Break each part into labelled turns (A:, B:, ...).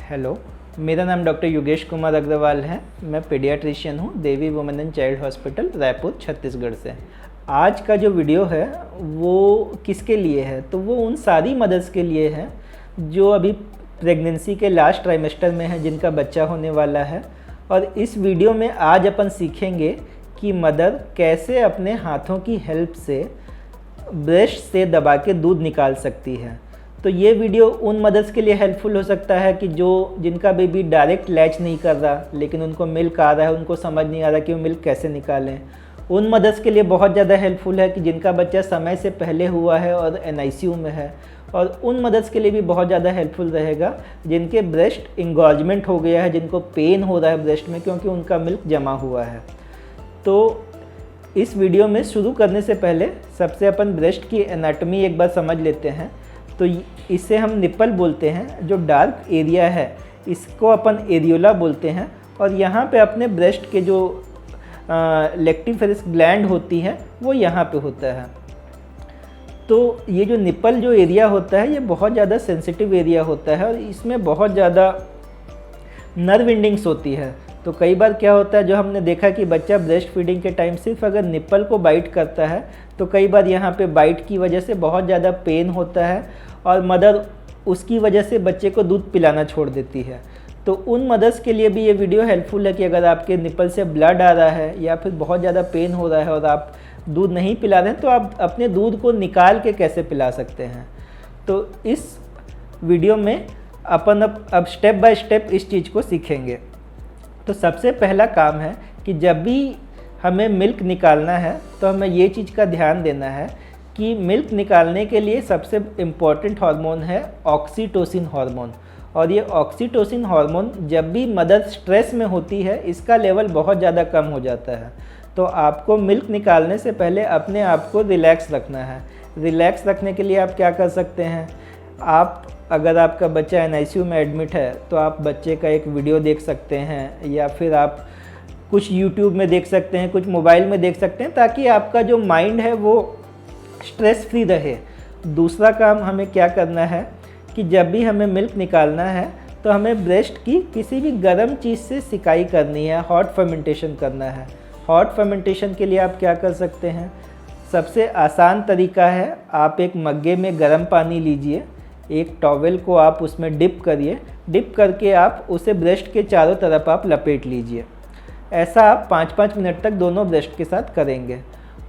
A: Hello, मेरा नाम doctor Yogesh Kumar Agarwal है। मैं पीडियाट्रिशियन हूँ, Devi women and child hospital, Raipur, Chhattisgarh से। आज का जो वीडियो है वो किसके लिए है? तो वो उन सारी मदर्स के लिए है जो अभी प्रेगनेंसी के लास्ट ट्राइमेस्टर में है, जिनका बच्चा होने वाला है। और इस वीडियो में आज अपन सीखेंगे कि मदर कैसे अपने हाथों की हेल्प से ब्रेस्ट से दबा के दूध निकाल सकती है। तो ये वीडियो उन मदर्स के लिए हेल्पफुल हो सकता है कि जिनका बेबी डायरेक्ट लैच नहीं कर रहा, लेकिन उनको मिल्क आ रहा है, उनको समझ नहीं आ रहा कि वो मिल्क कैसे निकालें। उन मदर्स के लिए बहुत ज़्यादा हेल्पफुल है कि जिनका बच्चा समय से पहले हुआ है और NICU में है। और उन मदर्स के लिए भी बहुत ज़्यादा हेल्पफुल रहेगा जिनके ब्रेस्ट इंगॉर्जमेंट हो गया है, जिनको पेन हो रहा है ब्रेस्ट में क्योंकि उनका मिल्क जमा हुआ है। तो इस वीडियो में शुरू करने से पहले सबसे अपन ब्रेस्ट की एनाटॉमी एक बार समझ लेते हैं। तो इसे हम निप्पल बोलते हैं, जो डार्क एरिया है इसको अपन एरियोला बोलते हैं। और यहाँ पे अपने ब्रेस्ट के जो लेक्टिफेरस ग्लैंड होती है वो यहाँ पे होता है। तो ये जो निप्पल जो एरिया होता है ये बहुत ज़्यादा सेंसिटिव एरिया होता है और इसमें बहुत ज़्यादा नर्व एंडिंग्स होती है। तो कई बार क्या होता है, जो हमने देखा कि बच्चा ब्रेस्ट फीडिंग के टाइम सिर्फ अगर निप्पल को बाइट करता है तो कई बार यहाँ पे बाइट की वजह से बहुत ज़्यादा पेन होता है और मदर उसकी वजह से बच्चे को दूध पिलाना छोड़ देती है। तो उन मदर्स के लिए भी ये वीडियो हेल्पफुल है कि अगर आपके निप्पल से ब्लड आ रहा है या फिर बहुत ज़्यादा पेन हो रहा है और आप दूध नहीं पिला रहे हैं, तो आप अपने दूध को निकाल के कैसे पिला सकते हैं। तो इस वीडियो में अपन अब स्टेप बाय स्टेप इस चीज़ को सीखेंगे। तो सबसे पहला काम है कि जब भी हमें मिल्क निकालना है तो हमें ये चीज़ का ध्यान देना है कि मिल्क निकालने के लिए सबसे इम्पॉर्टेंट हार्मोन है ऑक्सीटोसिन हार्मोन। और ये ऑक्सीटोसिन हार्मोन जब भी मदर स्ट्रेस में होती है इसका लेवल बहुत ज़्यादा कम हो जाता है। तो आपको मिल्क निकालने से पहले अपने आप को रिलैक्स रखना है। रिलैक्स रखने के लिए आप क्या कर सकते हैं, आप अगर आपका बच्चा NICU में एडमिट है तो आप बच्चे का एक वीडियो देख सकते हैं, या फिर आप कुछ YouTube में देख सकते हैं, कुछ मोबाइल में देख सकते हैं, ताकि आपका जो माइंड है वो स्ट्रेस फ्री रहे। दूसरा काम हमें क्या करना है कि जब भी हमें मिल्क निकालना है तो हमें ब्रेस्ट की किसी भी गर्म चीज़ से सिकाई करनी है, हॉट फर्मेंटेशन करना है। हॉट फर्मेंटेशन के लिए आप क्या कर सकते हैं, सबसे आसान तरीका है, आप एक मग्गे में गर्म पानी लीजिए, एक टॉवेल को आप उसमें डिप करिए, डिप करके आप उसे ब्रेस्ट के चारों तरफ आप लपेट लीजिए। ऐसा आप 5-5 मिनट तक दोनों ब्रेस्ट के साथ करेंगे।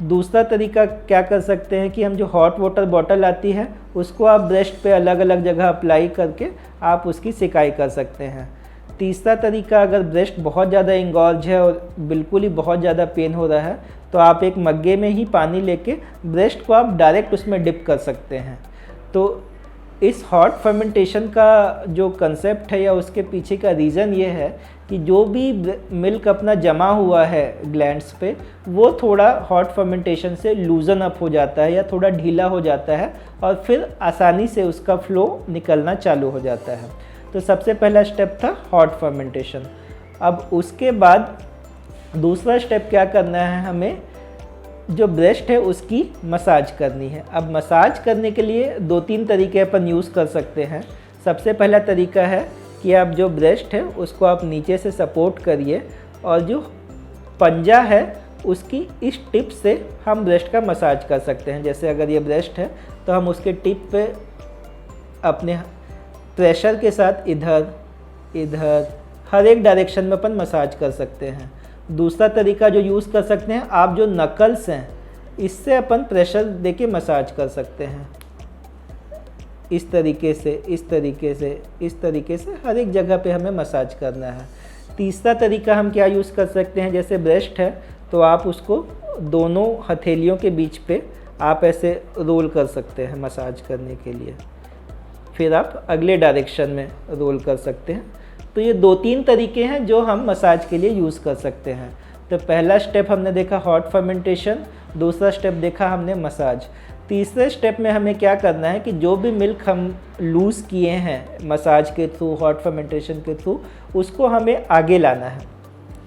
A: दूसरा तरीका क्या कर सकते हैं कि हम जो हॉट वाटर बॉटल आती है उसको आप ब्रेस्ट पे अलग अलग जगह अप्लाई करके आप उसकी सिकाई कर सकते हैं। तीसरा तरीका, अगर ब्रेस्ट बहुत ज़्यादा इंगॉर्ज है और बिल्कुल ही बहुत ज़्यादा पेन हो रहा है तो आप एक मग्गे में ही पानी लेके ब्रेस्ट को आप डायरेक्ट उसमें डिप कर सकते हैं। तो इस हॉट फर्मेंटेशन का जो कंसेप्ट है या उसके पीछे का रीज़न ये है कि जो भी मिल्क अपना जमा हुआ है ग्लैंड्स पे वो थोड़ा हॉट फर्मेंटेशन से लूजन अप हो जाता है या थोड़ा ढीला हो जाता है और फिर आसानी से उसका फ्लो निकलना चालू हो जाता है। तो सबसे पहला स्टेप था हॉट फर्मेंटेशन। अब उसके बाद दूसरा स्टेप क्या करना है, हमें जो ब्रेस्ट है उसकी मसाज करनी है। अब मसाज करने के लिए 2-3 तरीके अपन यूज़ कर सकते हैं। सबसे पहला तरीका है कि आप जो ब्रेस्ट है उसको आप नीचे से सपोर्ट करिए और जो पंजा है उसकी इस टिप से हम ब्रेस्ट का मसाज कर सकते हैं। जैसे अगर ये ब्रेस्ट है तो हम उसके टिप पे अपने प्रेशर के साथ इधर इधर हर एक डायरेक्शन में अपन मसाज कर सकते हैं। दूसरा तरीका जो यूज़ कर सकते हैं, आप जो नकल्स हैं इससे अपन प्रेशर देके मसाज कर सकते हैं। इस तरीके से, इस तरीके से, इस तरीके से हर एक जगह पे हमें मसाज करना है। तीसरा तरीका हम क्या यूज़ कर सकते हैं, जैसे ब्रेस्ट है तो आप उसको दोनों हथेलियों के बीच पे आप ऐसे रोल कर सकते हैं मसाज करने के लिए, फिर आप अगले डायरेक्शन में रोल कर सकते हैं। तो ये 2-3 तरीके हैं जो हम मसाज के लिए यूज़ कर सकते हैं। तो पहला स्टेप हमने देखा हॉट फर्मेंटेशन, दूसरा स्टेप देखा हमने मसाज। तीसरे स्टेप में हमें क्या करना है कि जो भी मिल्क हम लूज़ किए हैं मसाज के थ्रू, हॉट फर्मेंटेशन के थ्रू, उसको हमें आगे लाना है।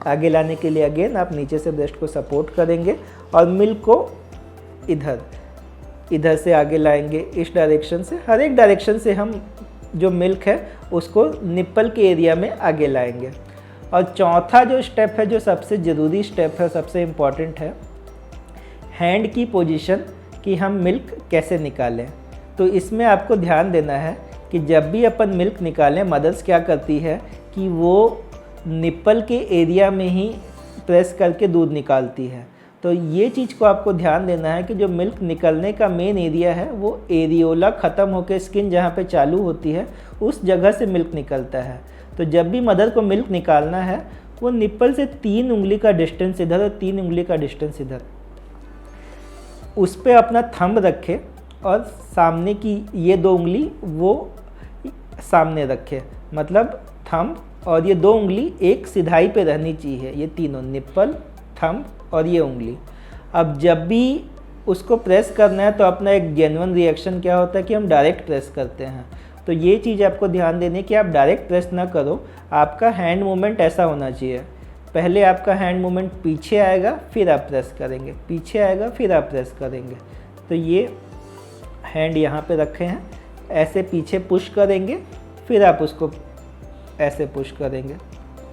A: आगे लाने के लिए अगेन आप नीचे से ब्रेस्ट को सपोर्ट करेंगे और मिल्क को इधर से आगे लाएंगे, इस डायरेक्शन से। हर एक डायरेक्शन से हम जो मिल्क है उसको निप्पल के एरिया में आगे लाएंगे। और चौथा जो स्टेप है, जो सबसे ज़रूरी स्टेप है, सबसे इम्पॉर्टेंट है, हैंड की पोजीशन कि हम मिल्क कैसे निकालें। तो इसमें आपको ध्यान देना है कि जब भी अपन मिल्क निकालें, मदर्स क्या करती है कि वो निप्पल के एरिया में ही प्रेस करके दूध निकालती है। तो ये चीज़ को आपको ध्यान देना है कि जो मिल्क निकलने का मेन एरिया है वो एरियोला ख़त्म होकर स्किन जहाँ पे चालू होती है उस जगह से मिल्क निकलता है। तो जब भी मदर को मिल्क निकालना है, वो निप्पल से 3 उंगली का डिस्टेंस इधर और 3 उंगली का डिस्टेंस इधर, उस पर अपना थंब रखे और सामने की ये 2 उंगली वो सामने रखे, मतलब थंब और ये 2 उंगली एक सिधाई पे रहनी चाहिए, ये तीनों निप्पल, थंब और ये उंगली। अब जब भी उसको प्रेस करना है तो अपना एक जेन्युइन रिएक्शन क्या होता है कि हम डायरेक्ट प्रेस करते हैं। तो ये चीज़ आपको ध्यान देनी है कि आप डायरेक्ट प्रेस ना करो, आपका हैंड मूवमेंट ऐसा होना चाहिए, पहले आपका हैंड मूवमेंट पीछे आएगा फिर आप प्रेस करेंगे, पीछे आएगा फिर आप प्रेस करेंगे। तो ये हैंड यहाँ पे रखे हैं, ऐसे पीछे पुश करेंगे फिर आप उसको ऐसे पुश करेंगे,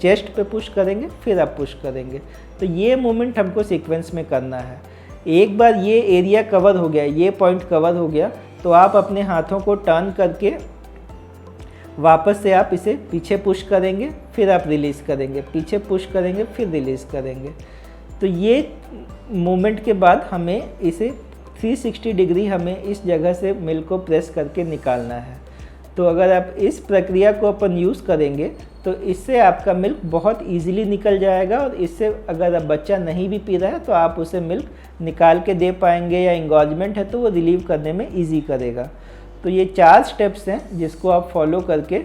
A: चेस्ट पे पुश करेंगे फिर आप पुश करेंगे। तो ये मूवमेंट हमको सीक्वेंस में करना है। एक बार ये एरिया कवर हो गया, ये पॉइंट कवर हो गया, तो आप अपने हाथों को टर्न करके वापस से आप इसे पीछे पुश करेंगे फिर आप रिलीज़ करेंगे, पीछे पुश करेंगे फिर रिलीज़ करेंगे। तो ये मूवमेंट के बाद हमें इसे 360 डिग्री हमें इस जगह से मिल्क को प्रेस करके निकालना है। तो अगर आप इस प्रक्रिया को अपन यूज़ करेंगे तो इससे आपका मिल्क बहुत इजीली निकल जाएगा, और इससे अगर अब बच्चा नहीं भी पी रहा है तो आप उसे मिल्क निकाल के दे पाएंगे, या इंगॉजमेंट है तो वो रिलीव करने में इजी करेगा। तो ये 4 स्टेप्स हैं जिसको आप फॉलो करके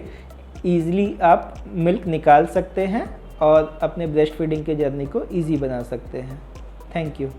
A: ईज़िली आप मिल्क निकाल सकते हैं और अपने ब्रेस्ट फीडिंग के जर्नी को ईजी बना सकते हैं। Thank you.